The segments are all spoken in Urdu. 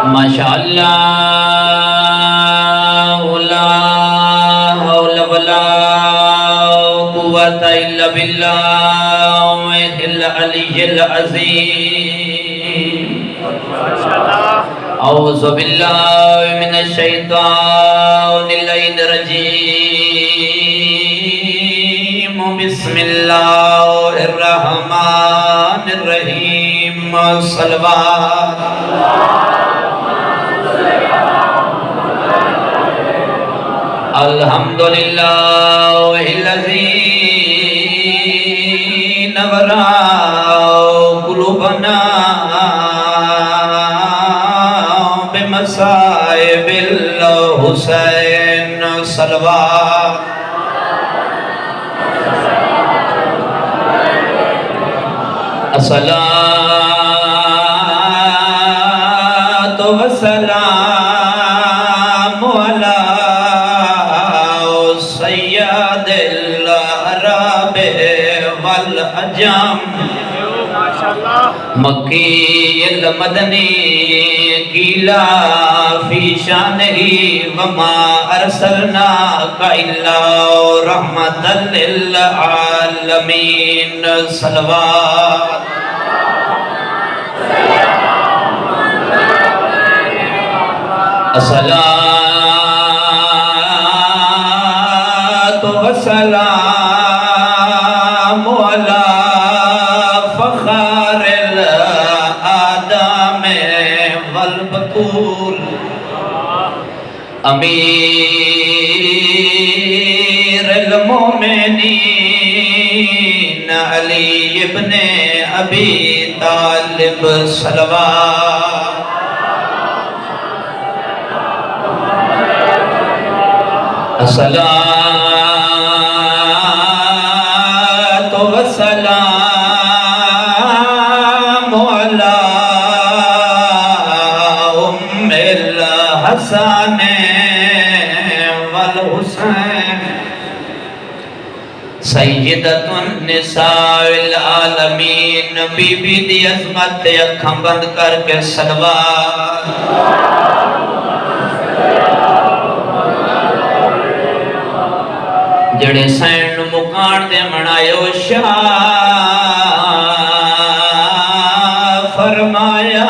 ماشاءاللہ لا حول ولا قوة الا بالله العلی العظیم اعوذ باللہ من الشیطان الرجیم بسم اللہ الرحمن الرحیم صلوات الحمدللہ الذی نور قلوبنا بمصائب الحسین صلوات الصلاة والسلام على سید العرب والعجم مکی المدنی قیلا فی شانہی وما ارسلناک الا رحمتا للعالمین صلوات الصلاة والسلام على فخر الآدم والبطول امیر المومنین علی ابن ابی طالب صلوات الصلاة والسلام على أم الحسن والحسين سیدۃ النساء العالمین بی بی دی عظمت اکھاں بند کر کے صلوات جڑے سین مکان دے منائیو شاہ فرمایا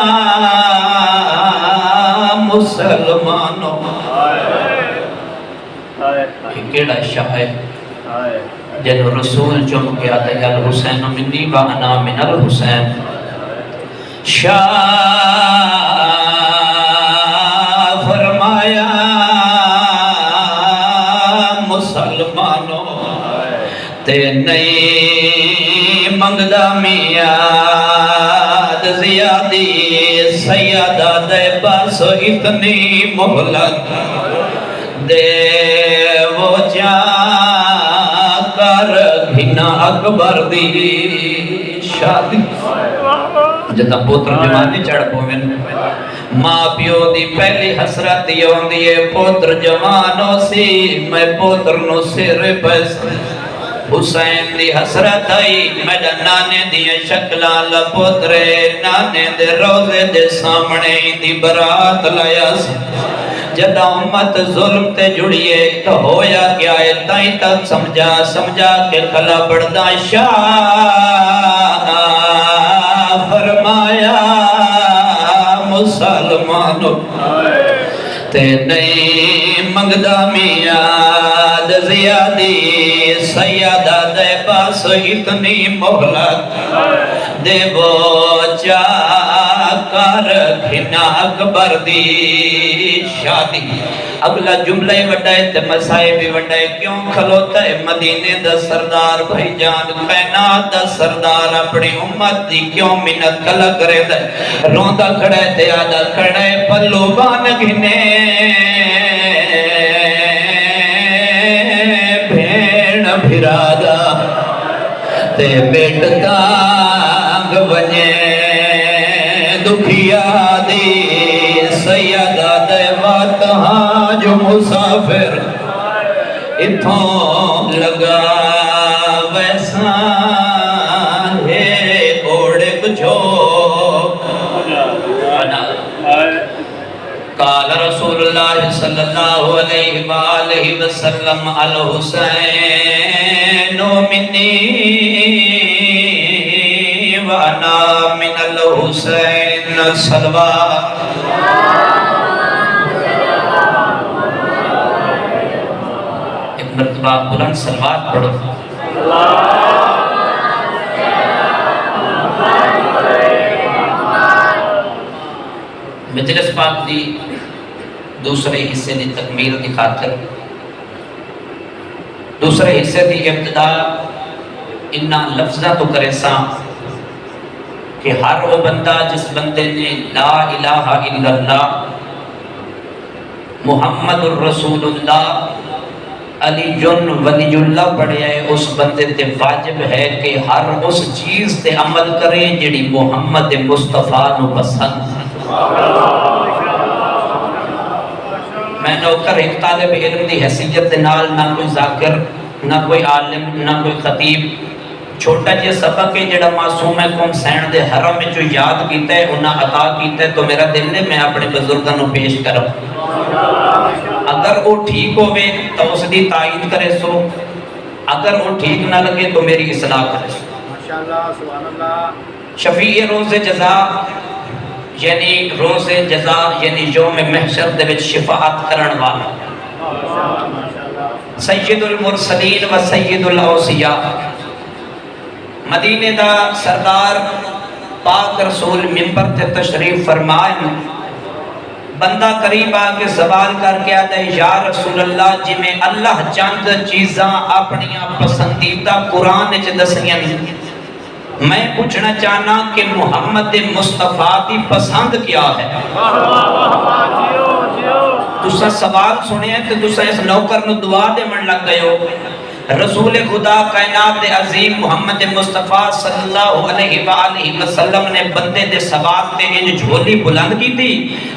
مسلمانوں کیڑا شاہ ہے جن رسول چم کے آتا ہے الحسین منی و انا من الحسین شاہ فرمایا مسلمانوں تے نئی منگدہ میاد زیادی سیادہ دے پاس اتنی مہلت دے وہ جا کر گھنا اکبر دی شادی جتا پوتر جوانی چڑھ پوین ماں پیو دی پہلی حسرت یوں دیئے پوتر جوانوں سی میں پوتر نو سر پیس حسین دی حسرت آئی میڈا نانے دیئے شکلان لپوترے نانے دے روزے دے سامنے دی برات لیا سی جدا امت ظلم تے جڑیے تو ہویا کیا ہے تائیں تک سمجھا کے کھلا بڑھدا شاہ فرمایا مسلمانوں تے نئی منگدہ میاد زیادی سیادہ دے پاس اتنی مہلت دے وہ چا کر گھنا اکبر دی شادی اگلا جملہ وڈائے تے مسائے بھی وڈائے کیوں کھلوتا ہے مدینے دا سردار بھائی جان کائنات دا سردار اپنی امت دی کیوں منت کلا کرے دے روندہ کھڑے تے آدھا کھڑے پلو بان گھنے بھین بھرادا تے بیٹ تانگ بنے دکھیا دی سیدہ دے واتہاں جو مسافر اتھوں لگا ویسا ہے اوڑے کچھو قال رسول اللہ صلی اللہ علیہ وآلہ وسلم الحسین منی وانا من الحسین صلوات. ایک مرتبہ بلند صلوات پڑھو. مجلس پاک دی دوسرے حصے دی تکمیل دی خاطر دوسرے حصے دی ابتدا انہا لفظہ تو کرے ساں کہ ہر وہ بندہ جس بندے نے لا الہ الا اللہ محمد الرسول اللہ علی جن ولی اللہ پڑھے ہے، اس بندے تے واجب ہے کہ ہر اس چیز تے عمل کرے جڑی محمد مصطفیٰ نو پسند. میں نوکر ایک طالب علم دی حیثیت نال نہ کوئی ذاکر نہ کوئی عالم نہ کوئی خطیب چھوٹا جی سبق ہے جڑا معصوم ہے قوم سین دے حرم میں جو یاد کیتا ہے انہاں عطا کیتا ہے تو میرا دل نے میں اپنے بزرگاں نو پیش کروں. اگر وہ ٹھیک ہوئے تو اس دی تائید کرے سو، اگر وہ ٹھیک نہ لگے تو میری اصلاح کرے سو. ماشاءاللہ سبحان اللہ. شفیع روز جزا یعنی روز جزا یعنی یوم محشر دے وچ شفاعت کرن والا سید المرسلین و سید الاوصیاء مدینے دا سردار پاک رسول منبر تے تشریف فرمائے. بندہ قریب آکے سوال کر کے آتا ہے یا رسول اللہ جی میں اللہ چند چیزاں اپنیاں پسندیدہ قرآن وچ دسیاں میں پوچھنا چاہنا کہ محمد مصطفیٰ دی پسند کیا ہے. تسا سوال سنے ہیں تو تسا اس نوکر نو دعا دے من لگ گئے ہو. رسول خدا کائنات عظیم محمد مصطفیٰ صلی اللہ علیہ وآلہ وسلم نے بندے دے سوال تے ان جھولی بلند کی تھی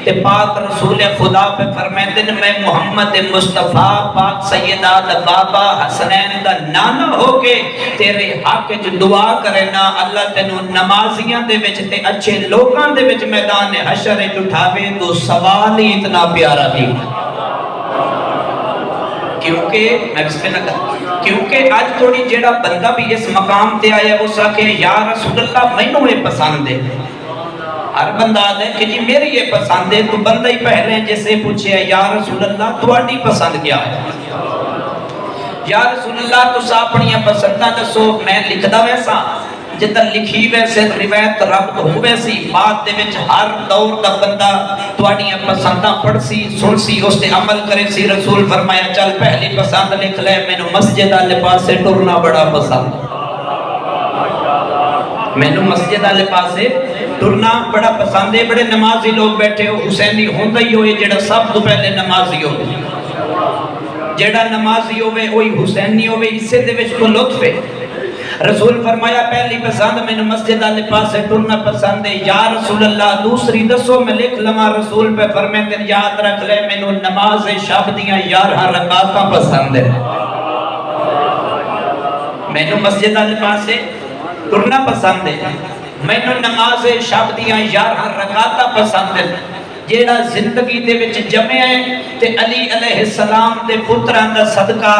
تے پاک رسول خدا پہ فرمائے دن میں محمد مصطفیٰ پاک سیدہ دا بابا حسنین دا نانا ہو کے تیرے حق جو دعا کرے نا اللہ تینو نمازیاں دے وچ تے اچھے لوگاں دے وچ میدان حشر اٹھاوے تو سوال ہی اتنا پیارا تھی. کیونکہ میں بسم اللہ کہا کیونکہ آج تھوڑی جیڑا بندہ بھی اس مقام تے آیا اس آکے یا رسول اللہ میں نو یہ پسند ہے. ہر بندہ آدھے کہ جی میری یہ پسند ہے تو بندہ ہی پہلے جیسے پوچھے یا رسول اللہ تھوڑی پسند کیا ہے. یا رسول اللہ تو اپنی پسندہ دسو میں لکھ دا ویسا جدر لکھی ویسے روایت ربط ہو ویسی بات دے وچ ہر دور دا بندہ تواڈیاں پسنداں پڑھ سی سن سی اس تے عمل کرے سی. رسول فرمایا چل پہلی پسند لکھ لے مینوں مسجد والے پاسے ٹرنا بڑا پسند. مینوں مسجد والے پاسے ٹرنا بڑا پسند ہے. بڑے نمازی لوگ بیٹھے ہو حسینی ہوندا ہی ہوئے جڑا سب تو پہلے نمازی ہوئے جڑا نمازی ہوئے وہی حسینی ہوئے اسے دے وچ تو لطف ہے. رسول فرمایا پہلی پسند میں نے مسجد والے پاسے ٹرنا پسند ہے. یا رسول اللہ دوسری دسو میں لکھ لما. رسول پہ فرمائے تین یاد رکھ لے میں نے نماز شب دیاں 11 رکعتاں پسند ہے. میں نے مسجد والے پاسے ٹرنا پسند ہے. میں نے نماز شب دیاں 11 رکعتاں پسند ہے. جیڑا زندگی دے وچ جمع ہے تے علی علیہ السلام دے پتراں دا صدقہ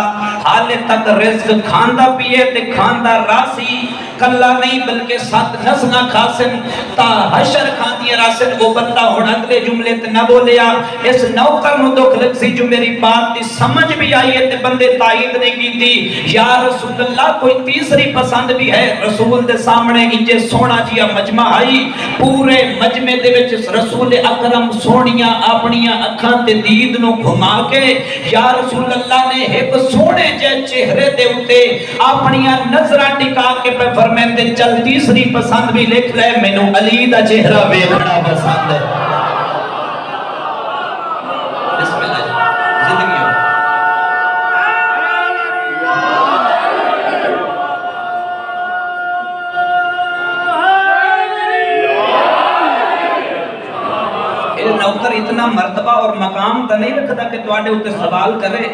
حالے تک رزق کھاندا پیے تے کھاندا راسی کلا نہیں بلکہ 7 نسلاں کھاسن تا حشر کھاندی راسن. وہ بندہ ہن اگلے جملے تے نہ بولیا اس نوکر نو دکھ لگ سی جو میری بات دی سمجھ بھی آئی ہے تے بندے تائید نہیں کیتی. یا رسول اللہ کوئی تیسری پسند بھی ہے. رسول دے سامنے انجے سونا جیا مجمع آئی پورے مجمع دے وچ رسول اکرم سونیاں اپنیاں اکھاں تے دید نو گھما کے یا رسول اللہ نے ایک سونے جے چہرے دے اتے اپنیاں نظرہ ٹکا کے پہ فرمیندے چل تیسری پسند بھی لکھ لے میں نو علی دا چہرہ ویکھنا پسند ہے. بسم اللہ زندگی ہو نوکر اتنا مرتبہ اور مقام تا نہیں رکھتا کہ تواڈے ہوتے سوال کرے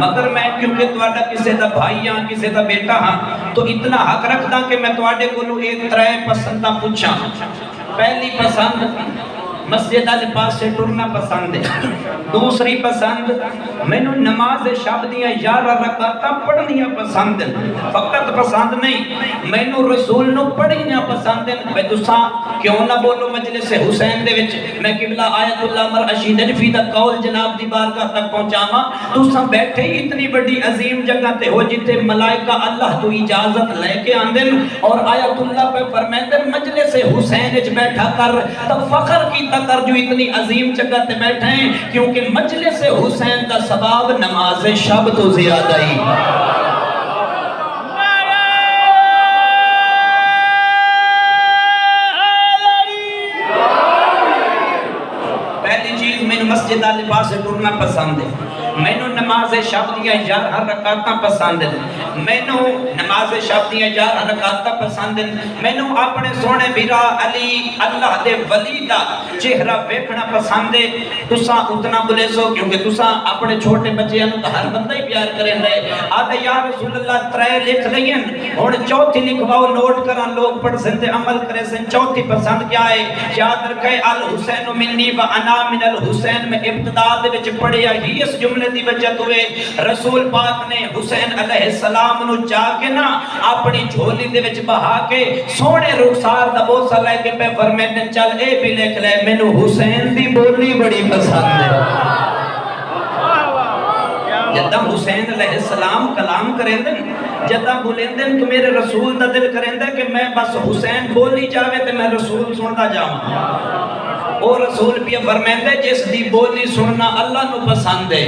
مگر میں کیونکہ تواڈا کسے دا بھائی ہاں کسے دا بیٹا ہاں تو اتنا حق رکھتا کہ میں تواڈے کو ایک طرح پسندہ پوچھا. پہلی پسند مسجد والے پاسے ٹرنا پسند ہے۔ دوسری پسند مینوں نماز شب دیاں 11 رکعتاں پڑھنیاں پسند ہیں، فقط پسند نہیں، مینوں رسول نو پڑھنیاں پسند ہیں۔ میں تساں کیوں نہ بولو مجلس حسین دے وچ میں قبلہ آیت اللہ مرعشی نجفی دا قول جناب دی بارگاہ تک پہنچاواں، تساں بیٹھے ہی اتنی بڑی عظیم جگہ تے ہو جتے ملائکہ اللہ تو اجازت لے کے آندن اور آیت اللہ پہ فرمیندن مجلس حسین وچ بیٹھا کر، تو فخر کی تکر جو اتنی عظیم جگہ تے بیٹھے ہیں کیونکہ مجلس حسین دا ثواب نماز شب تو زیادہ ہی۔ پہلی چیز مینوں مسجد والے پاسے ٹرنا پسند ہے، مینوں نماز شب دیاں 11 رکعتاں پسند ہیں، مینوں نماز شب دیاں 11 رکعتاں پسند ہیں، مینوں اپنے سونے بیرا علی اللہ دے ولی دا چہرہ ویکھنا پسند ہے۔ تساں اتنا بولے سو کیونکہ تساں اپنے چھوٹے بچیاں نوں ہر بندہ ہی پیار کریں دے، آدھے یا رسول اللہ 3 لکھ لئیں، ہن چوتھی لکھواؤ نوٹ کراں لوگ پڑھ سن تے عمل کرے سن۔ چوتھی پسند کیا ہے؟ یاد رکھے الحسین منی و انا من الحسین، میں ابتدا دے وچ پڑھیا ہی اس جملے دی وجہ ہوئے رسول پاک نے حسین علیہ السلام نو جا کے نا اپنی جھولی دے وچ بہا کے سونے رخسار دا بوسہ لے کے پہ فرمیندن چل اے بھی لکھ لے مینوں حسین دی بولی بڑی پسند ہے۔ جدہ حسین علیہ السلام کلام کریں دن، جدہ بولیں دن کہ میرے رسول دا دل کریں دن کہ میں بس حسین بولی جاوے تے میں رسول سنتا جاؤں، اور رسول بھی فرمائیں دے جس دی بولی سننا اللہ نو پسند ہے،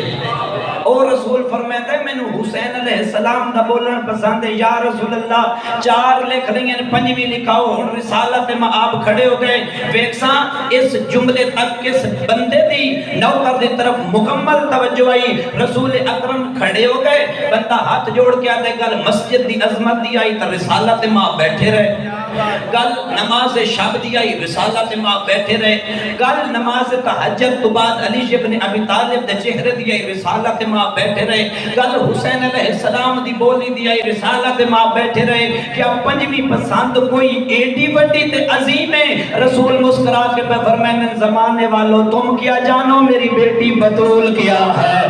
اور رسول فرمائیں دے میں نو حسین علیہ السلام دا بولن پسند ہے۔ یا رسول اللہ 4 لکھ لیں 5ویں لکھاؤ، ہن رسالت میں آپ کھڑے ہو گئے، ویکساں اس جملے تک کس بندے دی نوکر دی طرف مکمل توجہ آئی، رسول اکرم کھڑے ہو گئے، بندہ ہاتھ جوڑ کے آدھے گل مسجد دی عظمت دی آئی تو رسالت ماں بیٹھے رہے، گل نماز شب دی آئی رسالت ماں بیٹھے رہے، گل نماز تہجد تو بعد علی ابن ابی طالب دے چہرے دی آئی رسالت ماں بیٹھے رہے، گل حسین علیہ السلام دی بولی دی آئی رسالت ماں بیٹھے رہے۔ کیا 5ویں پسند کوئی ایڈی بڑی تے عظیم ہے؟ رسول مسکرا کے پہ فرمائیں زمانے والوں تم کیا جانو میری بیٹی بطول کیا ہے،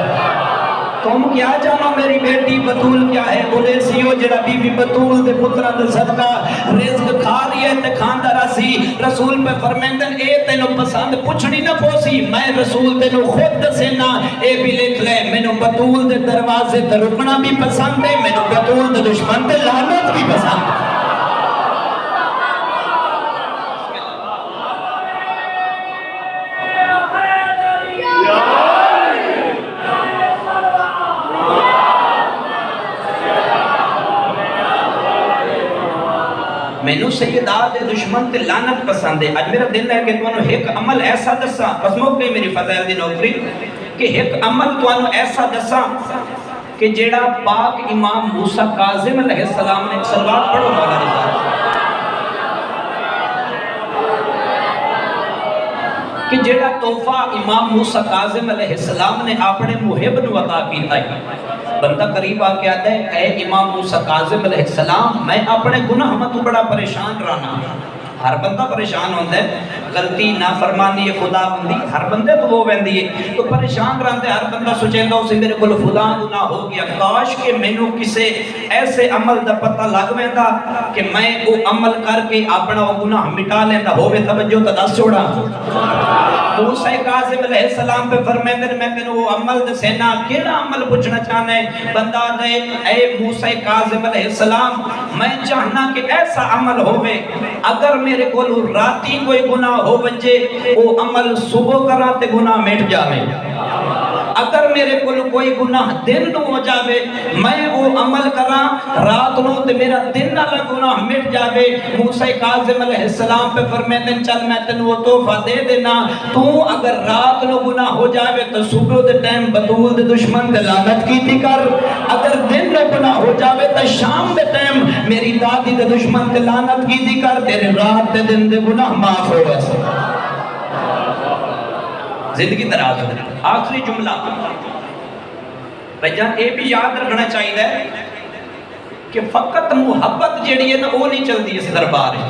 تم کیا جانو میری بیٹی بطول کیا ہے؟ بولے سیو جڑا بی بی بطول دے پترہ دے صدقہ رزق کھا رہی ہے تے کھاندہ راسی، رسول پہ فرمیندن اے تینو پسند پوچھنی نہ پوسی، میں رسول تینو خود دسینا، اے بھی لکھ لے مینو بطول دے دروازے تے رکنا بھی پسند ہے، مینو بطول دے دشمن تے لعنت بھی پسند ہے۔ مینوں سیدات دے دشمن تے لعنت پسند ہے۔ آج میرا دل ہے کہ تمہیں ایک عمل ایسا دسا، بس موقع میری فضائل دی نوکری، کہ ایک عمل تمہیں ایسا دسا کہ جیڑا پاک امام موسیٰ کاظم علیہ السلام نے صلوات پڑھو مولا رضا، کہ جیڑا تحفہ امام موسیٰ کاظم علیہ السلام نے اپنے محب نو عطا کیتا ہے۔ بندہ قریب آکے آتا ہے اے امام موسیٰ کاظم علیہ السلام میں اپنے گناہ تو بڑا پریشان رہنا، ہر بندہ پریشان ہوتا ہے، غلطی نافرمانی خدا بندی ہر بندے تو وہ بندی ہے، تو پریشان رہتے ہر بندہ سوچیں گا اسے میرے کو فلاں گناہ ہو گیا، کاش کہ مینوں کسے ایسے عمل دا پتہ لگ ویندا کہ میں وہ عمل کر کے اپنا وہ گناہ مٹا لینا ہوئے، توجہ تا دس چھوڑا۔ موسیٰ کاظم علیہ السلام پہ فرمیندن میں تینوں وہ عمل دسینا، کیڑا عمل پوچھنا چاہنے؟ بندہ دے اے موسیٰ کاظم علیہ السلام میں چاہنا کہ ایسا عمل ہوئے اگر میرے کو راتی کوئی گناہ ہو بچے وہ عمل صبح کرا تے گناہ مٹ جاوے، اگر میرے کو کوئی گناہ دن نو ہو جاوے میں وہ عمل کرا رات نو تے میرا دن نالا گناہ مٹ جاوے۔ موسیٰ کاظم علیہ السلام پہ فرمیندن چل میں تینوں وہ تحفہ دے دینا، تو اگر رات نو گناہ ہو جاوے تو صبح دے ٹائم بطول دے دشمن دے لعنت کی تھی کر، اگر دن نو گناہ ہو جاوے تو شام دے ٹائم میری دادی دے دشمن دے لعنت کی تھی کر، تیرے رات دے دن دے گناہ معاف ہو ویسے زندگی دراز ہو۔ آخری جملہ بھائی جان اے بھی یاد رکھنا چاہیے کہ فقط محبت جیڑی ہے نا وہ نہیں چلتی اس دربار ہے،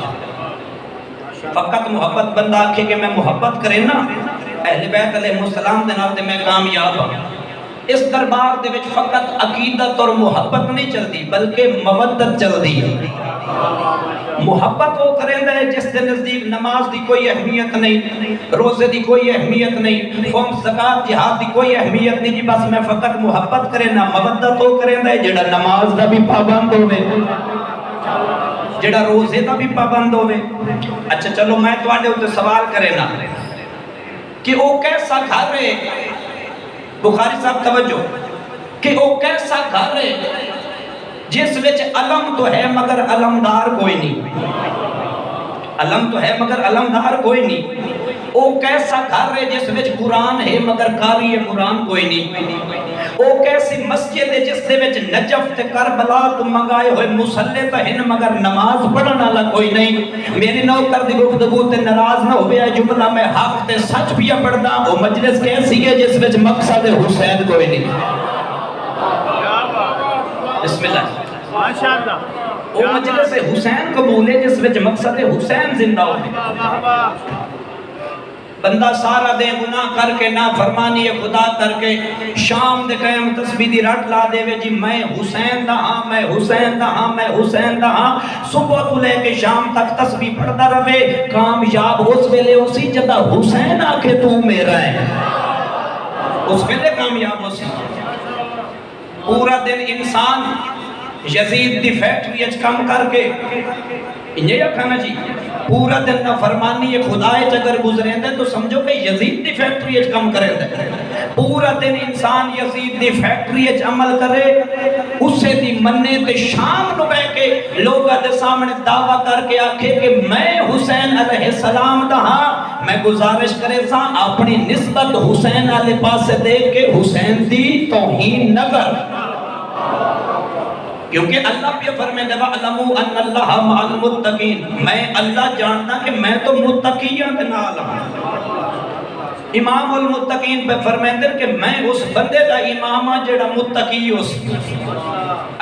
فقط محبت بندہ آکھے کہ میں محبت کرے نا اہل بیت علیہ السلام دے نال تے میں کامیاب ہوں. اس دربار دے وچ فقط عقیدت اور محبت نہیں چلدی بلکہ مودت چلدی ہے. محبت وہ کریندا ہے جس دے نزدیک نماز دی کوئی اہمیت نہیں، روزے دی کوئی اہمیت نہیں، قوم زکات جہاد دی کوئی اہمیت نہیں، جی بس میں فقط محبت کرے نا. مودت وہ کریندا ہے جڑا نماز دا بھی پابند ہوے، جڑا روزے دا بھی پابند ہوے. اچھا چلو میں تواڈے اوتے سوال کرے نا کہ او کیسا گھر ہے، بخاری صاحب توجہ، کہ او کیسا گھر ہے جس وچ علم تو ہے مگر علمدار کوئی نہیں، علم تو ہے مگر علمدار کوئی نہیں. او کیسا گھر ہے جس وچ قرآن ہے مگر قاری قرآن کوئی نہیں. او کیسی مسجد ہے جس دے وچ نجف تے کربلا تو منگائے ہوئے مصلی تے ہن مگر نماز پڑھن والا کوئی نہیں. میری نوکر دی گفتگو تے ناراض نہ ہوئے جملہ میں حق تے سچ بھی پڑھدا. او مجلس کیسی ہے جس وچ مقصد حسین کوئی نہیں. بسم اللہ ماشاءاللہ. او مجلس حسین قبول ہے جس وچ مقصد حسین زندہ ہوئے. بندہ سارا دے گناہ کر کے نافرمانی خدا کر کے شام دے قیام تسبیح دی رٹ لا دے وے جی میں حسین دا ہاں، میں حسین دا ہاں، میں حسین دا ہاں. صبح تو لے کے شام تک تسبیح پڑھتا رہے. کامیاب اس ویلے اسی جدا حسین آکھے تو میرا ہے، اس ویلے کامیاب ہو سی. پورا دن انسان یزید دی فیکٹری اچ کم کر کے یہ کھانا جی پورا دن نہ فرمانی خدا اگر گزرے دے تو سمجھو کہ یزید دی فیکٹری اچ کم کرے دے. پورا دن انسان یزید دی فیکٹری اچ عمل کرے، اسے دی مننے تے شام نو بے کے لوگاں دے سامنے دعویٰ کر کے آکھے کہ میں حسین علیہ السلام دا ہاں. میں گزارش کرے سا اپنی نسبت حسین والے پاسے دے کے حسین دی توہین نہ کر، کیونکہ اللہ بھی فرمائے وَعْلَمُوا أَنَّ اللَّهَ مَعَ الْمُتَّقِينَ. میں اللہ جانتا کہ میں تو متقیوں کے نال ہوں. امام المتقین پہ فرمائے کہ میں اس بندے دا امام ہاں جڑا متقی ہو سی.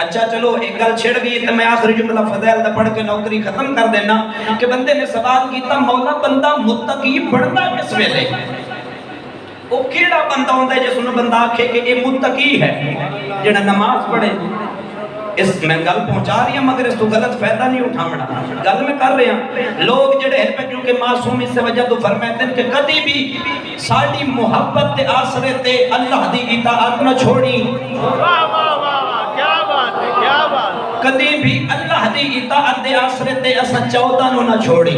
اچھا چلو ایک گل چھڑ گئی تو میں آخری جملہ فضائل دا پڑھ کے نوکری ختم کر دینا کہ بندے نے سوال کیتا مولا بندہ متقی بڑھتا کس ویلے؟ وہ کیڑا بندہ ہوتا ہے جس نے بندہ آکھے کہ یہ متقی ہے جڑا نماز پڑھے. اس میں گل پہنچا رہی ہیں مگر اس تو غلط فائدہ نہیں اٹھانا، گل میں کر رہے ہیں. لوگ جڑے ہیں پہ کیونکہ معصوم اس سے وجہ تو فرماتے ہیں کہ کدی بھی ساڑی محبت تے آسرے تے اللہ دی اطاعت نہ چھوڑی. کیا بات ہے، کیا بات. کدی بھی اللہ دی اطاعت دے آسرے تے اسا 14 نہ چھوڑی.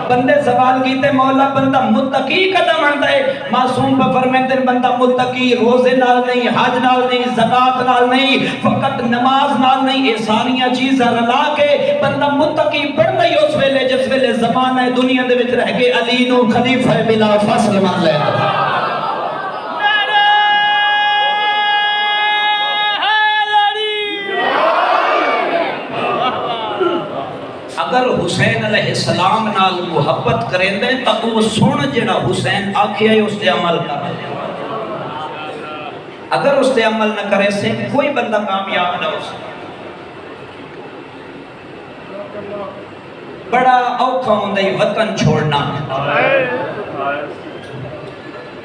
بندے سوال کیتے مولا بندہ متقی قدم آندا ہے. معصوم پر فرماتے ہیں بندہ متقی روزے نال نہیں، حج نال نہیں، زکات نال نہیں، فقط نماز نال نہیں، یہ ساریاں چیزاں رلا کے بندہ متقی بندا ہی اس ویلے جس ویلے زمانہ دنیا دے وچ رہ کے علی نو خلیفہ بلا فصل مان لے. اگر حسین علیہ السلام نال محبت کریں دے تو وہ سن جڑا حسین آکھیا ہے اس تے عمل کر. اگر اس تے عمل نہ کرے سے کوئی بندہ کامیاب نہ ہو سکتا. بڑا اوکھا ہوندا ہے وطن چھوڑنا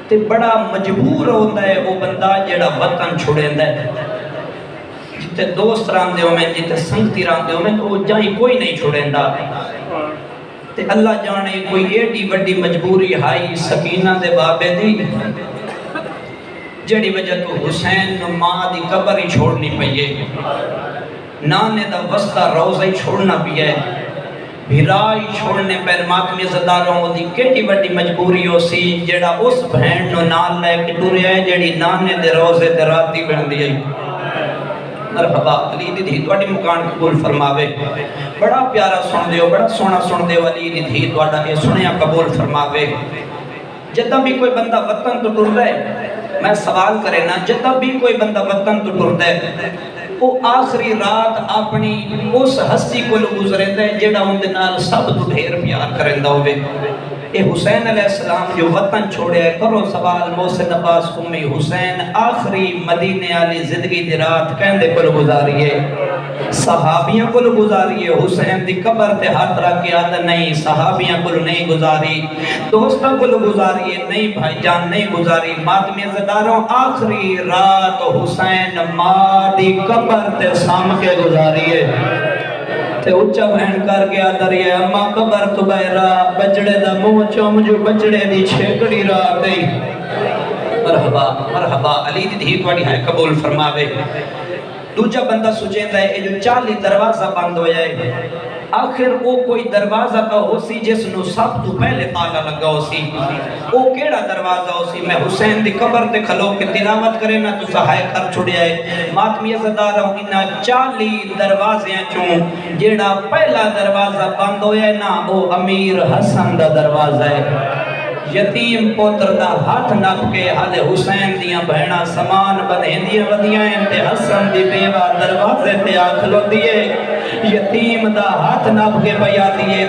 تے بڑا مجبور ہوندا ہے وہ بندہ جڑا وطن چھوڑیندا ہے. جتے دوست راندے ہو میں جتے سنگتی راندے ہو میں تو جائیں کوئی نہیں چھوڑیں دا. تے اللہ جانے کوئی ایڈی وڈی مجبوری ہائی سکینہ دے بابے دی جڑی وجہ تو حسین نو ماں دی قبر ہی چھوڑنی پئیے، نانے دا وسطہ روزہ ہی چھوڑنا پئیے، بھرائی چھوڑنے پر ماتمی زداروں دی کیٹی وڈی مجبوری ہو سی جڑا اس بہن نو نال لے کے ٹوریا ہے جڑی نانے دے روزے تے راتی بن دی ہے. مرحبا علی دی دھی تواڈی مکان قبول فرماوے. بڑا پیارا سن دیو، بڑا سونا سن دیو علی دی دھی تواڈا اے سنیا قبول فرماوے. جدہ بھی کوئی بندہ وطن تو ٹردا ہے میں سوال کرے نا جدہ بھی کوئی بندہ وطن تو ٹردا ہے وہ آخری رات اپنی اس ہستی کو گزرے تے جڑا اون دے نال سب تو ڈھیر پیار کریندا ہوے. اے حسین علیہ السلام جو وطن چھوڑے کرو سوال محسن عباس قمی حسین آخری مدینے والی زندگی دی رات کہندے کل گزاریے صحابیاں کل گزاریے حسین دی قبر تے ہاتھ رکھ کے آدھا نہیں صحابیاں کل نہیں گزاری دوستاں کل گزاریے نہیں بھائی جان نہیں گزاری ماتمی عزتداروں آخری رات حسین ماں دی قبر تے سام کے گزاریے تے اچھا بہن کر کے آدھر یہ اماں قبر تو بہرا بچڑے دا منہ چوم جو بچڑے دی چھیکڑی رات ہے مرحبا مرحبا علی دی دھی توڑی ہے قبول فرماوے دوجہ بندہ سجیندہ ہے جو 40 دروازہ بند ہو جائے آخر وہ کوئی دروازہ کا ہو سی جس نو سب تو پہلے تالا لگا ہو سی وہ کیڑا دروازہ ہو سی میں حسین دی قبر تے کھلو کے تلاوت کرے نا تو سہائے کر چھوڑے آئے ماتمی عزتدار ہوں انہا 40 دروازے چون جیڑا پہلا دروازہ بند ہویا ہے نا وہ امیر حسن دا دروازہ ہے یتیم پوتر دا ہاتھ نپ کے حال حسین دیاں بہنا سامان بدہیں دیاں ودیاں تے حسن دی بیوہ دروازے تے آکھلو دیئے یتیم دا ہاتھ نپ کے بیا دیئے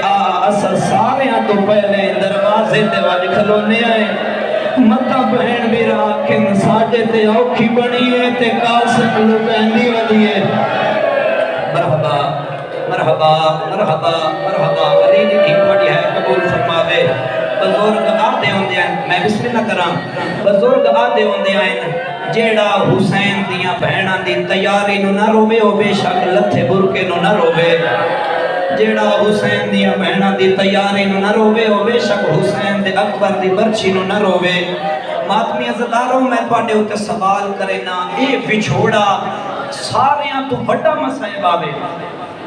اصل ساریاں تو پہلے دروازے تے واج کھلونے آئے مطا بہن بھی راکن ساڑے تے اوکھی بنیے تے قاسم لبینی ودیئے مرحبا مرحبا مرحبا مرحبا علی دی دھی بڑی ہے قبول فرماوے بزرگ آدھے ہوندے ہیں میں بسم اللہ کرام بزرگ آدھے ہوندے ہیں جیڑا حسین دیاں بہناں دی تیاری نو نہ روے ہو بے شک لتھے برکے نو نہ روے جیڑا حسین دیاں بہناں دی تیاری نو نہ روے ہو بے شک حسین دے اکبر دی برچی نو نہ روے ماتمی عزتداروں میں پاڑے ہوتے سوال کرے نا اے بچھوڑا ساریاں تو بڑا مسائب آوے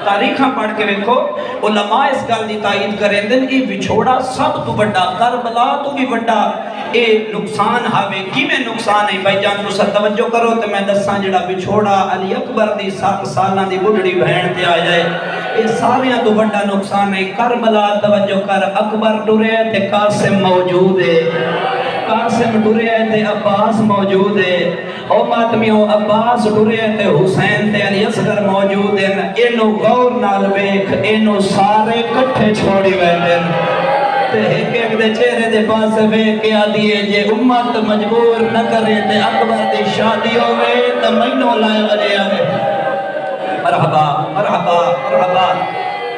تاریخاں پڑھ کے ویکھو علماء اس گل دی تائید کریں دن اے وچھوڑا سب تو بڑا کربلا تو بھی بڑا اے نقصان ہاوے کی میں نقصان ہے بھائی جان تو سر توجہ کرو تے میں دساں جڑا وچھوڑا علی اکبر دی 7 سالاں دی بڑھڑی بہن تے آ جائے اے ساریاں تو بڑا نقصان ہے کربلا توجہ کر اکبر ڈرے تے قاسم موجود ہے قاسم ڈرے تے عباس موجود ہے او ماتمیوں عباس ڈرے تے حسین تے علی اصغر موجود ہیں اینو غور نال ویکھ اینو سارے کٹھے چھوڑی ویندے تے ایک ایک دے چہرے دے پاس ویکھ کے آدھیے جے امت مجبور نہ کرے تے اکبر دی شادی ہوئے تے مینوں لائے وجے آوے مرحبا مرحبا مرحبا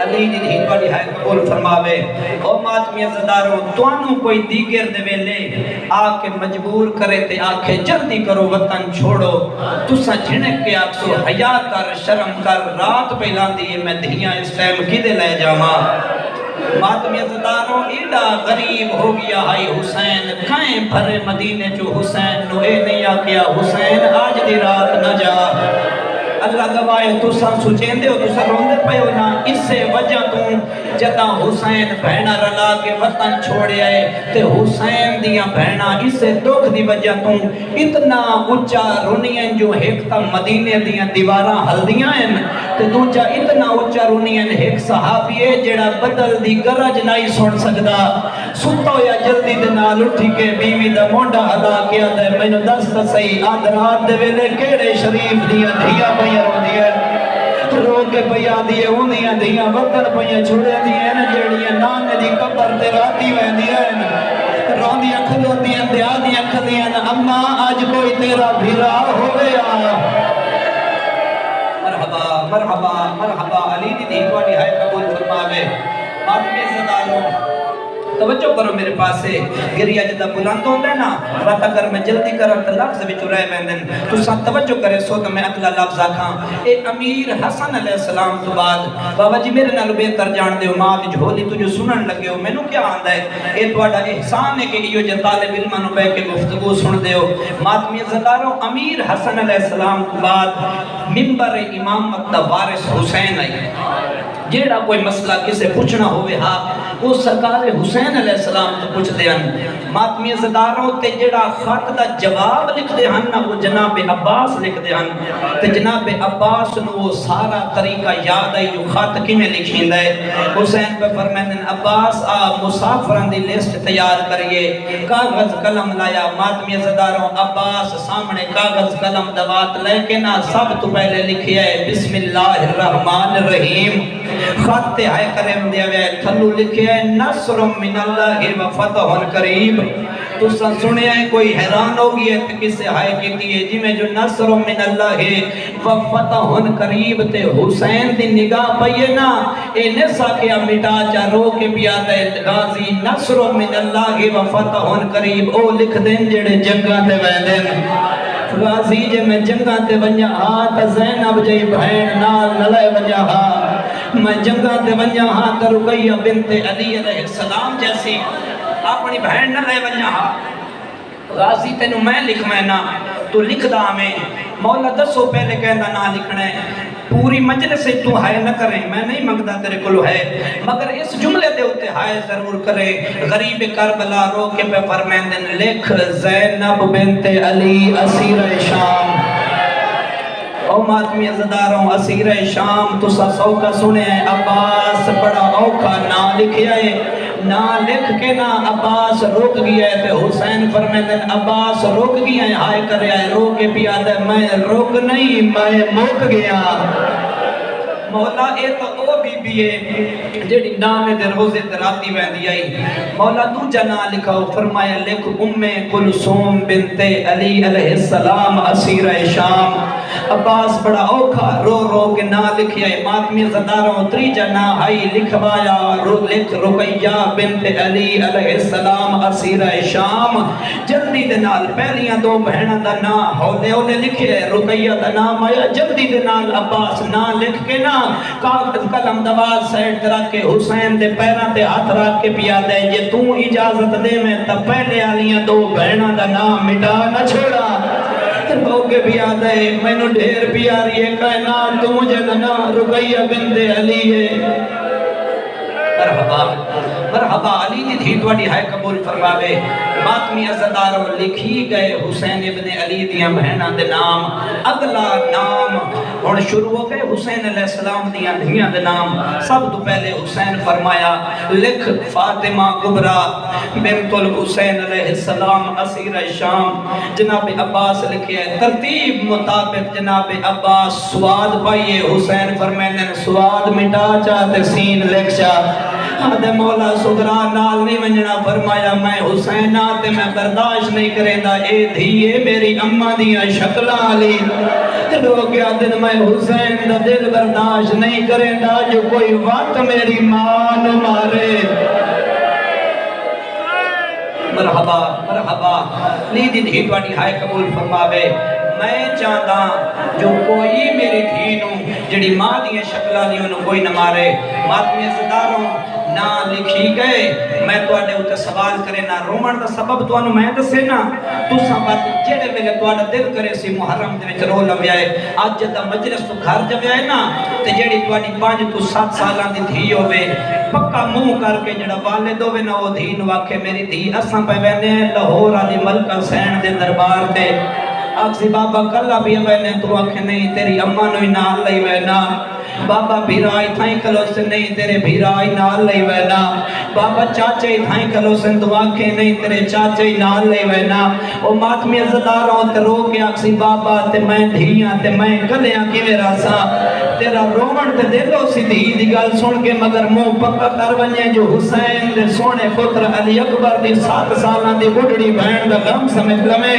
علی دی دھی بڑی ہے قبول فرماوے او ماتمی عزتداروں توانوں کوئی دیگر دے ویلے آکے مجبور کرے تے آکے جلدی کرو وطن چھوڑو تسا جھنک کے آکسو حیا کر شرم کر رات پہلا دیئے میں دھیاں اس ٹائم کی دے لے جاما ماتمی عزتداروں ایڈا غریب ہو گیا ہائی حسین کھائیں بھرے مدینے جو حسین نو اے نہیں آکیا حسین آج دی رات نہ جا اللہ گواہ تساں سچیندے ہو تساں روندے پے ہو نا اس سے وجہ تو جدا حسین بہنا رلا کے وطن چھوڑے آئے تے حسین دیاں بہنا اس سے دکھ دی وجہ تو اتنا اچھا رونیاں جو ایک تا مدینے دیاں دیواراں ہلدیاں ہیں تے دوجا اتنا اچھا رونیاں ایک صحابی ہے جڑا بدل دی گرج نہیں سن سکدا ستا یا جلدی دے نال اٹھی کے بیوی دا مونڈا ہلا کے آدھے مینوں دس تے صحیح آدھ رات دے ویلے کیڑے شریف دیاں دھیاں پئیاں روندیاں رو کے پیا دیے ہوندیاں دیاں وطن پئیاں چھوڑے دیاں جیڑیاں نانے دی قبر تے راتی ویندیاں روندیاں کھلوندیاں تے آدیاں کھدیاں اماں اج کوئی تیرا بھیرا ہوے آ مرحبا مرحبا مرحبا علی دی دھی بڑی ہے قبول فرماوے ماتمی عزتداروں توجہ کرو میرے پاس سے گریا جدا بلند ہوتا ہے نا بات اگر میں جلدی کرم تو لفظ بھی چرائے بیندن تو ساتھ توجہ کرے سو تو میں اگلا لفظ آکھاں اے امیر حسن علیہ السلام تو بعد بابا جی میرے نال بہتر جان دے ہو ماں دی جھولی تجھو سنن لگے ہو میں نو کیا آندا ہے اے تواڈا احسان ہے کہ یہ جو طالب علم نو بیٹھ کے گفتگو سن دے ہو ماتمی عزتداروں امیر حسن علیہ السلام تو بعد منبر امامت دا وارث حسین آئی جیڑا کوئی مسئلہ کسے پوچھنا ہوئے ہاں وہ سرکار حسین علیہ السلام تو پوچھ دے ہیں ماتمی عزتداروں تے جیڑا خط دا جواب لکھ دے ہیں نا وہ جناب عباس لکھ دے ہیں تے جناب عباس نو وہ سارا طریقہ یاد ہے جو خط کی میں لکھیں دے حسین پہ فرمائن عباس مسافران دی لسٹ تیار کریے کاغذ قلم لایا ماتمی عزتداروں عباس سامنے کاغذ قلم دوات لے کے نا سب تو پہلے لکھیا ہے بسم اللہ الرحمن الرحیم خط تے آئے کریم دیا ہوئے تھلو لکھے ہے نصر من اللہ و فتح قریب. تو سنے ہیں کوئی حیران ہو گئی ہے کسے ہائے کیتی ہے جی میں جو نصر من اللہ و فتح قریب تے حسین دی نگاہ پئیے نا اے نسا کیا مٹا چا رو کے پیادا ہے غازی نصر من اللہ و فتح قریب. او لکھ دین جڑے جنگاں تے ویندن غازی جے میں جنگاں تے ونجا ہاں تا زینب جی بہن نال نلے ونجا ہاں میں جنگاں تے ونجا ہاں تا رقیہ بنت علی علیہ السلام جیسی اپنی بہن نلے ونجا ہاں. غازی تینوں میں لکھ میں نا تو لکھ دا میں مولا دسو پہلے کہنا نا لکھنا ہے پوری مجلس سے تو ہائے نہ کریں میں نہیں مانگدا تیرے کولو ہے مگر اس جملے دے اوتے ہائے ضرور کرے. غریب کربلا رو کے پہ فرمیندن لکھ زینب بنت علی اسیر شام. او ماتمی عزداروں اسیر شام تو سو کا سنے ہیں عباس بڑا اوکھا نا لکھیا ہے نا لکھ کے نا عباس روک گیا ہے تے حسین فرمیندن عباس روک گیا ہے ہائے کرے آئے رو کے پیادہ میں روک نہیں میں موک گیا. مولا اے تو او بی بی ہے جڑی نام دے روزے دراتی ویندی آئی. مولا دوجا نا لکھاؤ فرمایا لکھ ام کلثوم بنت علی علیہ السلام اسیر شام. عباس بڑا اوکھا رو رو کے نا لکھیا ہے ماتمی زداروں تریجا نا ہائی لکھوایا لکھ رقیہ بنت علی علیہ السلام اسیر شام. جلدی دے نال پہلیاں دو بہناں دا نا ہولے ہولے لکھے رقیہ دا نام آیا جلدی دے نال عباس نا لکھ کے نا کاغذ قلم دواز سیٹ رکھ کے حسین دے پیراں تے ہاتھ رکھ کے پیا دے جے تو اجازت دے میں تا پہلے والیاں دو بہناں دا نام مٹا نہ چھوڑا. ہو کے پیا دے مینوں ڈھیر پیاری ہے کائنات تو مجھے نا رقیہ بنت علی ہے. مرحبا مرحبا علی دی تھی توڑی ہائے قبول فرماوے. ماتمی عزداروں لکھی گئے حسین ابن علی دیاں بہناں دے نام. اگلا نام ہن شروع ہو گئے حسین علیہ السلام دیاں دھیاں دے نام. سب تو پہلے حسین فرمایا لکھ فاطمہ کبریٰ بنت الحسین علیہ السلام اسیر شام. جناب عباس لکھے ترتیب مطابق جناب عباس سواد پائیے حسین فرمیندن سواد مٹا چاہتے سین لکھ چاہ. آدھے مولا صدرہ نال نہیں منجنا فرمایا میں حسین آتے میں برداشت نہیں کریں دا اے دھیے میری اممہ دیا شکلہ علی. لوگ کیا دن میں حسین دا دل برداشت نہیں کریں دا جو کوئی وقت میری ماں نہ مارے. مرحبا مرحبا لیدی دھی توڑی ہائے قبول فرماوے. میں چاہتا جو کوئی میری دھینوں جڑی ماں دیئے شکلانیوں نے کوئی نہ مارے. ماتمی عزداروں نا لکھی گئے میں توڑے ہوتے سوال کرے نا رومن دا سبب توانو میں دسے نا تو سبب جڑے ویلے توڑا دل کرے سی محرم دے وچ رو لوے آئے آج جدہ مجلس تو گھر جب آئے نا تے جڑی توڑی 5 تو 7 سالان دی دھی ہوئے پکا منہ کر کے جڑا والد ہوئے نا وہ دھی نواکے میری دھی اساں پہ وینے لاہور علی ملکہ سین دے دربار تے آکسی بابا کلا بھی وینے تو آکھے نہیں تیری اممہ نوی نال لئی وینا. بابا بھیرائی تھائیں کلو سے نہیں تیرے بھیرائی نال لئی وینا. بابا چاچے تھائیں کلو سے دعا کے نہیں تیرے چاچے نال لئی وینا. او ماتمی عزداروں تے رو کے آکسی بابا تے میں دھیاں تے میں گلیاں کی میرا سا تیرا رومن تے دلو سی دھی دی گل سن کے مگر منہ پکا کر ونجے جو حسین دے سونے پتر علی اکبر دی 7 سالان دی بڑھڑی بہن دا غم سمجھ لمے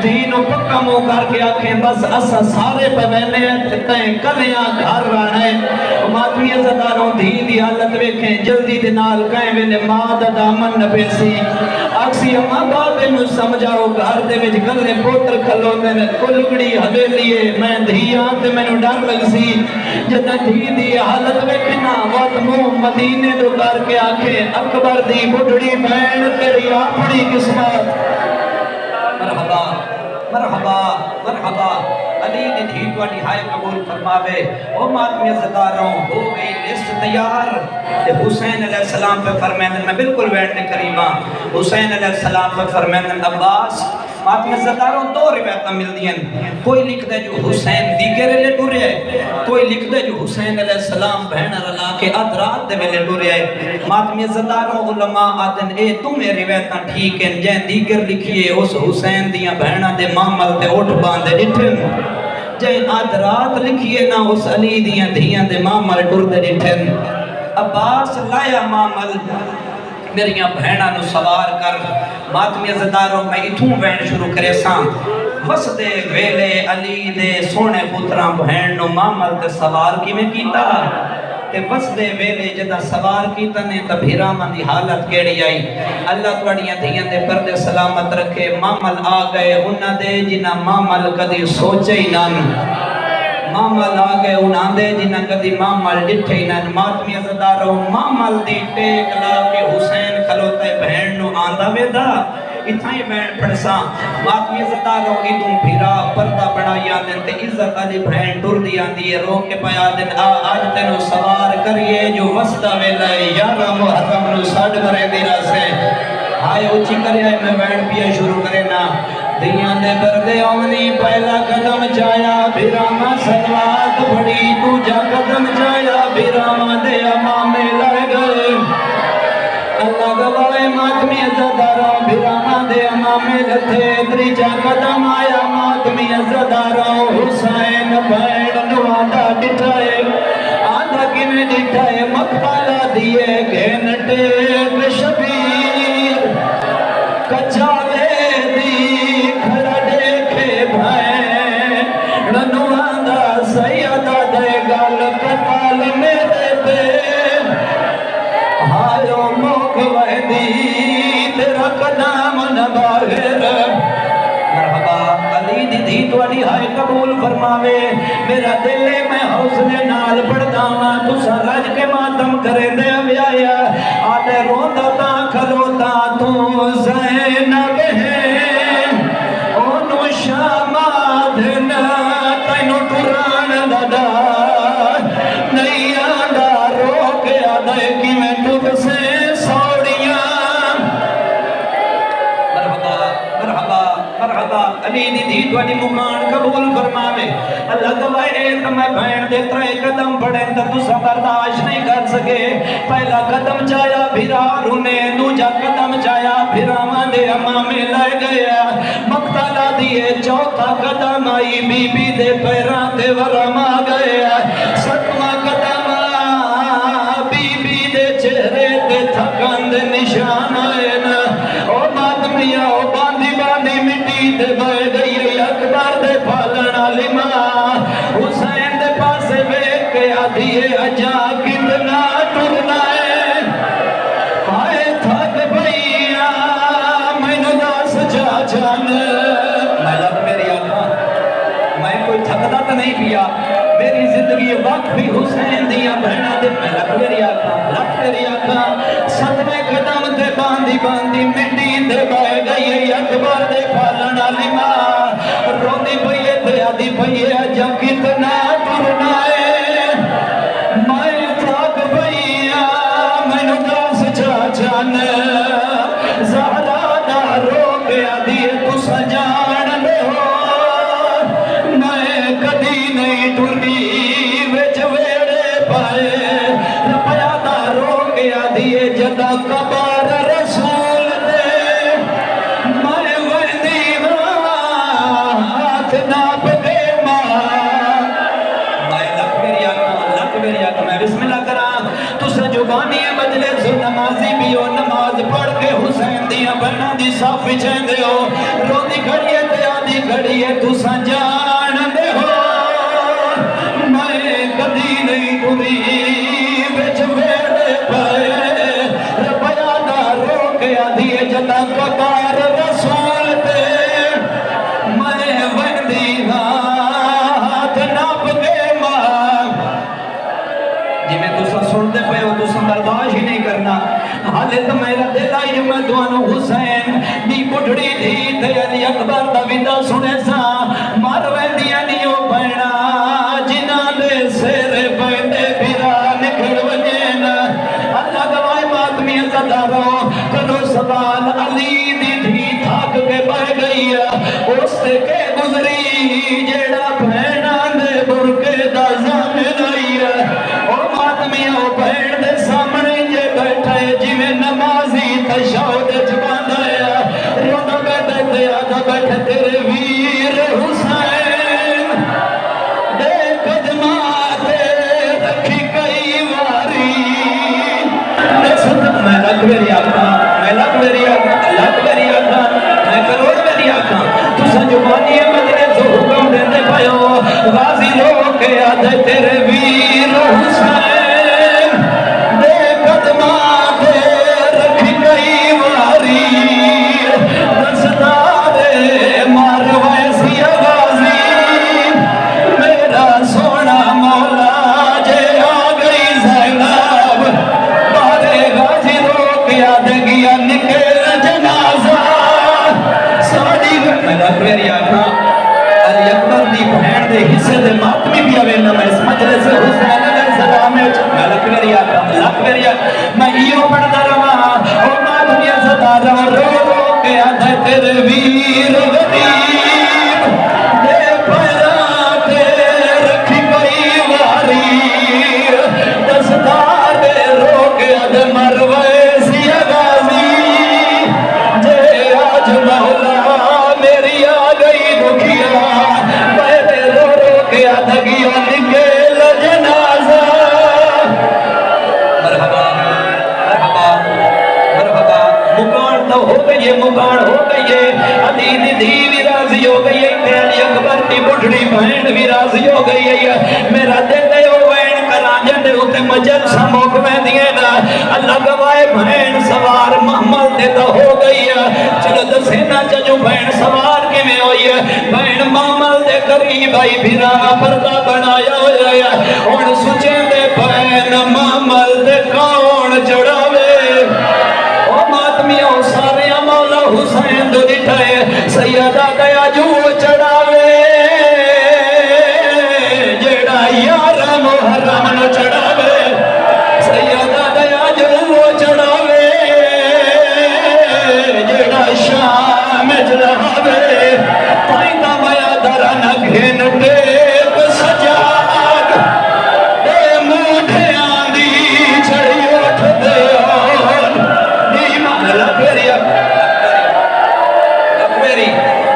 دینوں پکا منہ کر کے آکھیں بس اسا سارے پہ وینے تیں گلیاں گھر رانے. ماتمی عزداروں دھی دی حالت ویکھیں جلدی دے نال کہیں ویلے ماں دا دامن نہ پیسی آکسی اماں بابے نو سمجھاؤ گھر دے وچ گلے پوتر کھلو نے کلگڑی حویلیے میں دھیاں تے مینوں ڈر لگ سی. جدہ دھی دی حالت ویکھنا وقت منہ مدینے تو کر کے آکھے اکبر دی بڑھڑی بہن تیری اپنی قسمت. مرحبا مرحبا مرحبا علی دی دھی توڑی ہائے قبول فرماوے. او ماتمی عزداروں ہو گئی لسٹ تیار تے حسین علیہ السلام پہ فرمیندن میں بالکل بیٹھنے قریبا حسین علیہ السلام پہ فرمیندن عباس. ماتمی عزداروں 2 روایتاں مل دیں کوئی لکھ دے جو حسین دیگر لے ٹورے ہے کوئی لکھ دے جو حسین علیہ السلام بہن رلا کے ادرات دے ویلے ٹورے ہے. ماتمی عزداروں علماء آدن اے تمہیں روایتاں ٹھیک ہیں جیں دیگر لکھیے اس حسین دیاں بہنہ دے معامل تے اٹھ باندے ڈٹھن جیں ادرات لکھیے نا اس علی دیاں دھیاں دے معامل ٹور دے ڈٹھن. عباس لایا مامل میریاں بہناں نو سوار کر ماتمی عزداروں میں اتھوں وین شروع کرے ساں وسدے ویلے علی دے سونے پتراں بہن نو مامل تے سوار کی میں کیتا تے وسدے ویلے جدا سوار کیتا نے تا بھیراماں دی حالت کیڑی آئی اللہ توڑیاں دیاں دے پردے سلامت رکھے مامل آ گئے انہاں دے جنہ مامل کدی سوچے ہی نان مامل آ گئے انہاں دے جنہ کدی مامل ڈٹھے ہی نان ماتمی عزداروں مامل دی ٹیک لا کے حسین کھلوتے بہن نو آندہ ویدہ اتھاں ہی بہن پڑساں ماتمی عزداروں ادوں بھیرا پردہ بڑھائی آدن تے عزت علی بہن ٹر دی آندی ہے رو کے پایا دن آج تینو سوار کریے جو وسطہ ویلہ یارہ محرم نو ساڑھ کرے دیرہ سے آئے اچھی کرے آئے میں بہن پیا شروع کرے نا دیاں دے بردے آمنی پہلا قدم چایا بھیراما سلوات بڑی دوجا قدم چایا بھیراما دے امامے لڑ گئے اللہ گواہ ماتمی عزداروں بھیراما دے امامے لتھے تریجا قدم آیا ماتمی عزداروں حسین بھین نوادہ ڈٹھائے آدھا کنے ڈٹھائے مقبالہ دیئے گھنٹے شبیر کچاوے دی کھڑا دیکھے بھین نوادہ سیدہ دے گل قتال میرے پہ ہائیو موک وحدی تیرا قدام نباغر مرحبا علی دی دی تو علی ہائے قبول فرماوے میرا دلے میں حوصلے نال پڑھتا ہوں تو سرج کے ماتم کرے دے بیایا آلے روندہ تا کھلوتا تو زینب ہے اونو شامادن تینو ٹران لدا نہیں آدھا رو کے آدھے کی میں تجھ سے سوڑیاں مرحبا علی دی دی تو علی ممان قبول فرماوے اللہ گواہ تمہیں بہن دے ترے قدم پڑھیں تو تسا برداشت نہیں کر سکے پہلا قدم چایا بھیرا رونے دوجا قدم چایا بھیرا مان دے امامے لے گیا مقتلہ دیئے چوتھا قدم آئی بی بی دے پیران دے ورم آ گیا ستواں قدم بی بی دے چہرے دے تھکان دے نشان آئے نا او ماتمیاں او باندھی باندھی مٹی دے بے گئی اکبر دے پھالن علی ماں حسین دے پاسے بیک کے آدھیے اجا کتنا ٹرنا ہے آئے تھک بھئیاں میں نداس جا جان میں لگ میری آنکھاں میں کوئی تھکتا تو نہیں پیا میری زندگی وقت بھی حسین دیا بہنا دے میں لگ میری آنکھاں ستویں قدم دے باندھی باندھی مٹی دے بہ گئی اکبر دے پھالن علی ماں روندی پئیے تے آدھی پئیے جب کتنا ٹرنا ہے میں تھک بھئیاں میں نداس جا جان زہرا دا رو کے آدھی تو سجان لے ہو میں کدی نہیں ٹرنی وچ ویڑے پائے رپیا دا رو کے آدھی جدا کبار رسول دے میں ویندی ہاتھ ناپ کے ماں میں لکھ میری آنکھ میں بسم اللہ کرا تو سجبانی مجلس نمازی بھی ہو نماز پڑھ کے حسین دیا بہنا دی صاف چین دے ہو رو دی گھڑیے تے آدھی گھڑیے تو سجان دے ہو میں کدی نہیں ٹری بچ میرے پائے رپیا دا رو کے آدھی جتا کبار رسول تے میں وندی ہاتھ ناپ کے ماں جی میں تسا سنتے پہ ہو تسا برداشت ہی نہیں کرنا حالت میرا دل آئی جو میں دوانو حسین دی بڑھڑی دی تے علی اکبر دا ویندہ سنے سا مار ویندیاں نیو بہنا جنہ دے سیرے بیندے بھیرا نکھڑ وجین اللہ گواہ ماتمی عزداروں کرو سوال علی دی دھی تھاک کے بہ گئی اس تے کے گزری جیڑا بہنا دے برکے دا زامن آئی او ماتمیاں او بہن دے سامنے جے بیٹھے جی میں نمازی تشاہد جبان آیا رونا بیٹھے تے آدھا بیٹھے تیرے ویر حسین دے قدمات رکھی کئی واری دے ماتمی بھی آوے نا میں اس مجلس حسین علیہ السلام لکھ میریا میں ایو پڑھتا رہا او ماتمی صدارہ رو رو کے آدھے تیرے ویر غریب دے پیرا کے رکھی گئی واری دستار دے رو کے آدھے مروے سی غازی جے آج مولا میری آ گئی دکھیا پہلے رو رو کے آدھے گیا نکل جنازہ مرحبا مرحبا مرحبا مکان تو ہو گئی مکان ہو گئی علی دی دھی بھی راضی ہو گئی ہے علی اکبر کی بڑھڑی بہن بھی راضی ہو گئی ہے میرا دل دے ہو بہن کلانجن دے ہوتے مجل سموک میں دیئے نا اللہ گوائے بہن سوار محمد دے تو ہو گئی ہے چلو دسینا چجو بہن سوار کی میں ہوئی ہے بہن محمد دے قریب آئی بھیرا پردہ بنایا ہوئی ہے اور سچے دے بہن محمد دے کون چڑھاوے او ماتمیوں سارے مولا حسین دو دٹھائے سیدہ دیا جو چڑھاوے جیڑا یار محرم نو چڑھاوے سیدہ دیا جو چڑھاوے جیڑا شام چڑھاوے پائندہ میا درہ گھن ٹیک سجاد دے موٹھے آندی چھڑی اٹھ دے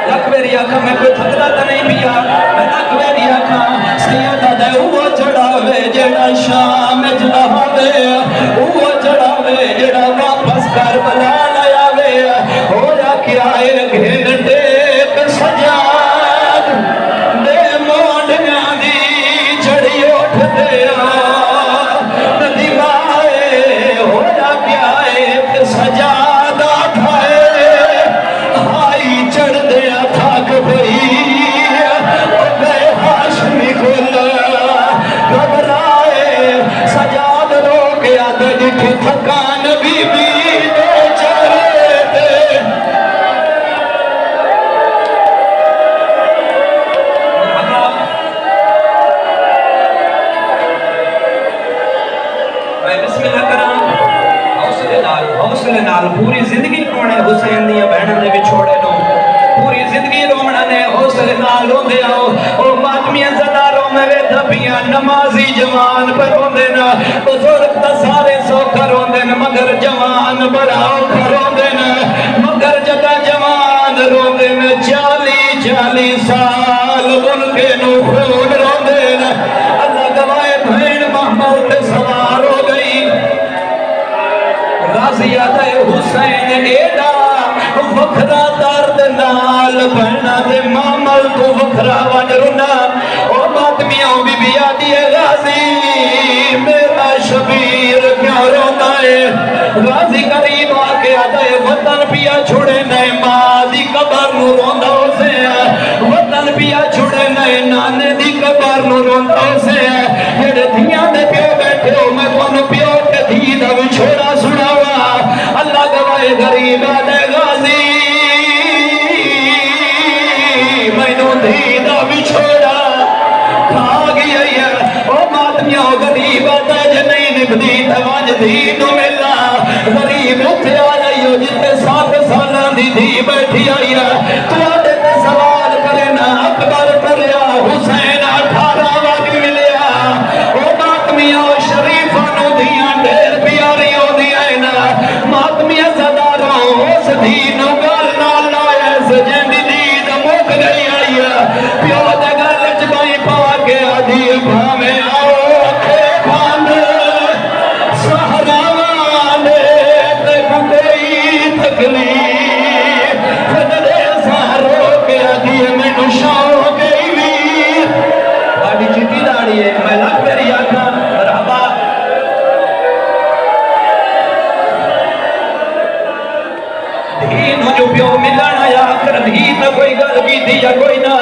لکھ میری آنکھا میں کوئی تھکلا تا نہیں پیا میں لکھ میری آنکھا سیدہ دے وہ چڑھاوے جیڑا شام چڑھاوے وہ چڑھاوے جیڑا واپس کربلا لائاوے ہو جا کیا ہے گھن ٹیک سجاد دے موڑیاں دی چھڑی اٹھ دے ندی مائے ہو جا کیا ہے سجاد آٹھائے ہائی چڑھ دیا تھاک بھئی بے ہاشمی گل گھبرائے سجاد رو گیا دکھ تھکان بی بی دے چہرے دے میں بسم اللہ کرام حوصلے نال پوری زندگی رونے حسین دیا بہنوں دے بچھوڑے نو پوری زندگی رونا نے حوصلے نال روندے آؤ او ماتمیاں زداروں میں وے دھپیاں نمازی جوان پر روندے نا بزرگ تا سارے سوکھا روندے نا مگر جوان بڑاؤ کھا روندے نا مگر جگہ جوان روندے نا 40 سال ان کے نو خون روندے نا اللہ گوائے بہن محمد سوار ہو گئی رازیہ دے حسین ایڈا وکھرا درد نال بہنا دے مامل کو وکھرا ونرنا او ماتمیوں بی بی آدھی غازی میرا شبیر کیا روتا ہے غازی قریب آکے آدھے وطن پیا چھوڑے نئے ماں دی قبر نو روندا ہو سے وطن پیا چھوڑے نئے نانے دی قبر نو روندا ہو سے جڑے دھیاں دے پیو بیٹھے ہو میں کونو پیو کے دھی دا بھی چھوڑا سناوا اللہ گوائے غریب آدھے غازی میں نو دھی دا بھی چھوڑا کھا گیا ہے او ماتمیوں غریب آدھے جے نہیں نبدی توانج دھی نو ملا غریب اٹھے آ رہی ہو جتے 7 سالان دی دھی بیٹھی آئی ہے تو آدھے تے سوال کرے نا اکبر پریا حسین 18 واقعی ملیا او ماتمیوں شریفہ نو دھیاں ڈھیر پیاری ہو دی آئے نا ماتمیاں زداروں اس دھی نو گل نال لائے سجن دی دید مک گئی آئی ہے پیو دے گل چبائی پا کے آدھی بھامے آؤ اکھے بھام سہراوانے تے کوئی تکلیف فدرے سہرو کے آدھی میں نشاؤ گئی بھی بڑی چکی داڑی ہے میں لکھ میری آنکھا مرحبا دھینو جو پیو ملانا یا آخر دھیتا کوئی گل کی دیا کوئی نا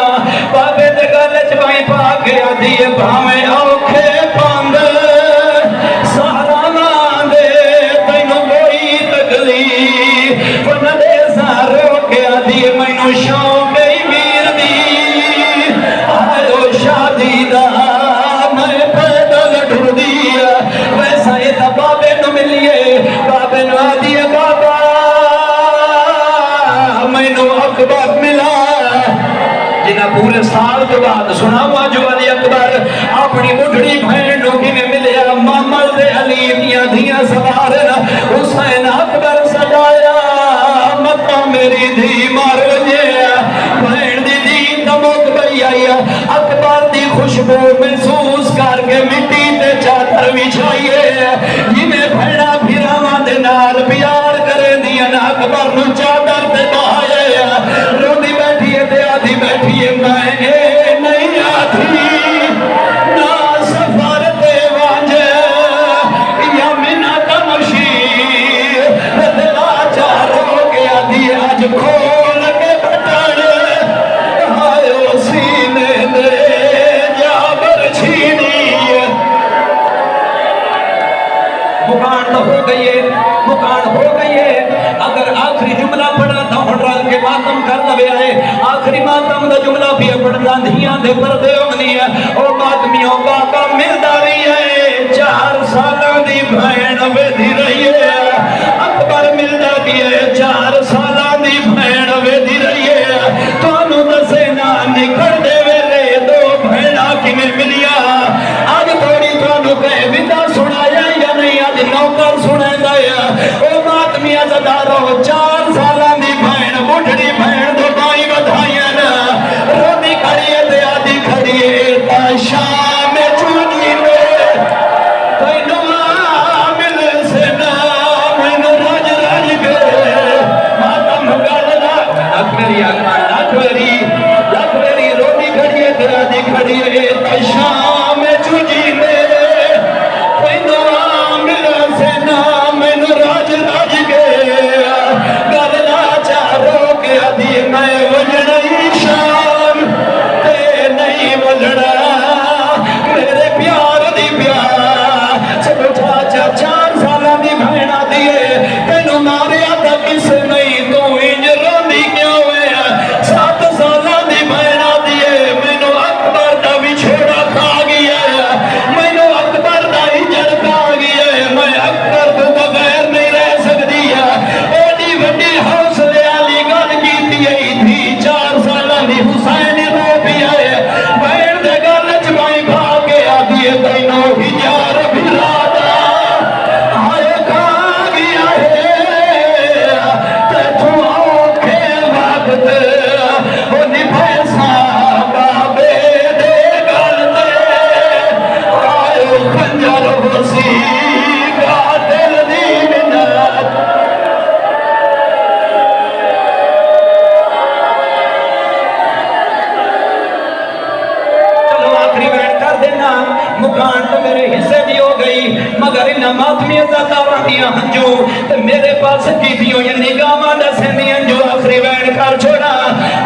بابے دے گل چبائی پا کے آدھی بھامے اوکھے پاند سہرا ماندے تینو کوئی تکلیف فندے سہرو کے آدھی میں نو شاؤ گئی میر دی آئے شادی اکبر ملا جنہ پورے سال کے بعد سنا واجو علی اکبر اپنی مٹھڑی بہن کی میں ملیا محمد علی دیا دیا سوار حسین اکبر سجایا متا میری دھی مار جے بہن دی دھی دمک بئی آئی اکبر دی خوشبو محسوس کر کے مٹی تے چادر بچھائیے یہ میں بھڑا پھراواں دے نال پیار کرے دیا نا اکبر نو چادر تے بہائے روندی بیٹھی ہے تے آدھی بیٹھی ہے میں نہیں آتی نا سفر تے وانجے یا منہ کا مشیر دلا چار ہو گیا دی آج کھول کے بٹانے آئے سینے دے جابر چھینی مکان تو ہو گئی ہے مکان ہو گئی ہے اگر آخری جملہ پڑھا تھا ہنرال کے ماتم کر لبے آئے آخری ماتم دا جملہ بھی پڑھنا دھیاں دے پردے ہونی ہے او ماتمیوں باقا ملداری ہے 4 سالہ دی بھین ویدھی رہی ہے اکبر ملداری ہے 4 سالہ دی بھین ویدھی رہی ہے تو انہوں دسے نا نکڑ دے ویلے 2 بھینا کی میں ملیا آج تھوڑی تو انہوں کہے ویدہ سنایا یا نہیں آج نوکر سنے دایا او ماتمی ازدارو 4 سالہ دی بھین مٹھڑی بھین دو بائی بدھائیاں روندی کھڑی ہے تے آدھی کھڑی ہے تا شام چونی میں تینو عامل سے نام راج راج گئے ماتم گالنا لکھ میری روندی کھڑی ہے تے آدھی کھڑی ہے تا شام چونی میں تینو عامل سے نام راج راج گئے گالنا چاروں کے آدھی میں وجڑی شام تے نہیں وجڑا میرے پیار دی پیار سب چاچا 4 سالہ دی بھینا دیئے تینو ماریا تا کس نہیں تو انج روندی کیا ہوئے 7 سالہ دی بھینا دیئے مینو اکبر دا بھی چھوڑا کھا گیا مینو اکبر دا ہی جڑ کھا گیا میں اکبر تو بغیر نہیں رہ سکتی ایڈی وڈی حوصلے والی گل کیتی تھی 4 سالہ دی حسین رو بھی آئے بہن دے گل چ بائی کھا کے آدھی تینوں ہی یار بھرادا آئے کھا گیا ہے تے تو اوکھے وقت او نبھے سا بابے دے گل تے آئے خنجر وسی قاتل دی منت چلو آخری بیٹھ کر دینا مکان تو میرے حصے دی ہو گئی مگر انہا ماتمی ازادارہ دیا ہنجو تو میرے پاس کی دیو یہ نگاہ دسیں دی ہنجو آخری بیٹھ کر چھوڑا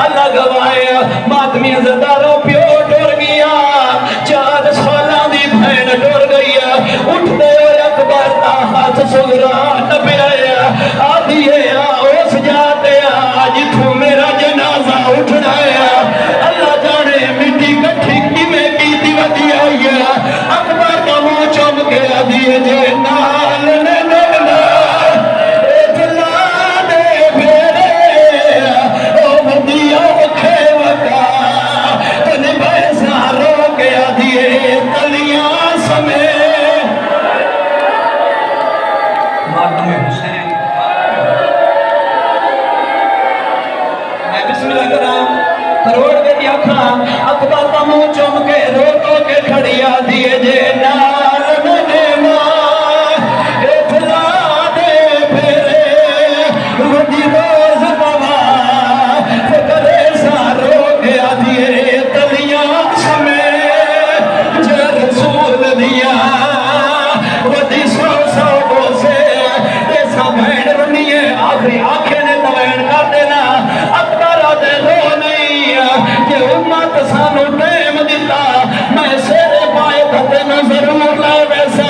اللہ گوائے ماتمی ازاداروں پیو ٹور گیا 4 سالہ دی بہن ٹور گئی اٹھ دے ہوئے اکبر تا ہاتھ سگرا نبی آیا آدھی ہے اس جاتے آج تو میرا جنازہ اٹھنا ہے اللہ جانے مٹی کٹھی کی میں کی دیوتی آئی ہے اکبر کا منہ چوم کے آدھی جے نال نے نگنا اطلاع دے پھیرے او بدیا اکھے وکا تن بیسا رو کے آدھی تلیاں سمے ماتم حسین میں بسم اللہ کرام کروڑ دے دیا کھاں اکبر کا منہ چوم کے رو تو کے کھڑی آدھی جے نال نے ماں اطلاع دے پھیرے ودی روز بوا فکرے سارو کے آدھی تلیاں سمے جے رسول دیا ودی سو بوسے ایسا بہن رنی ہے آخری آنکھیں نے توین کر دینا اکبر آدھے رو نہیں کہ امت سانو ٹیم دیتا میں سیرے پائے تھے نہ ضرور لائے ویسا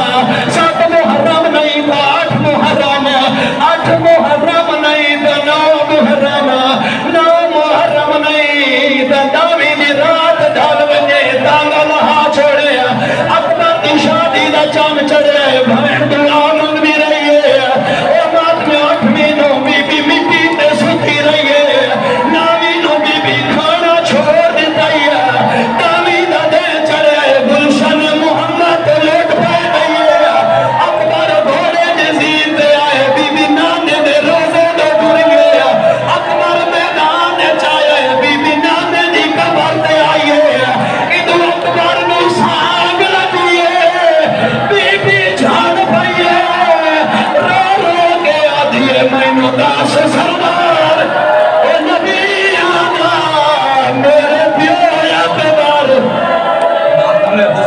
7 محرم نہیں تھا 8 محرم 8 محرم نہیں تھا 9 محرم 9 محرم نہیں تھا داوی دی رات ڈھال وجے تانگا لہا چھوڑے اکبر کی شادی دا چام چڑھے بہن دعا منگ بھی رہی ہے او مات میں 8 مہینوں بی بی مٹی تے ستی رہی ہے امام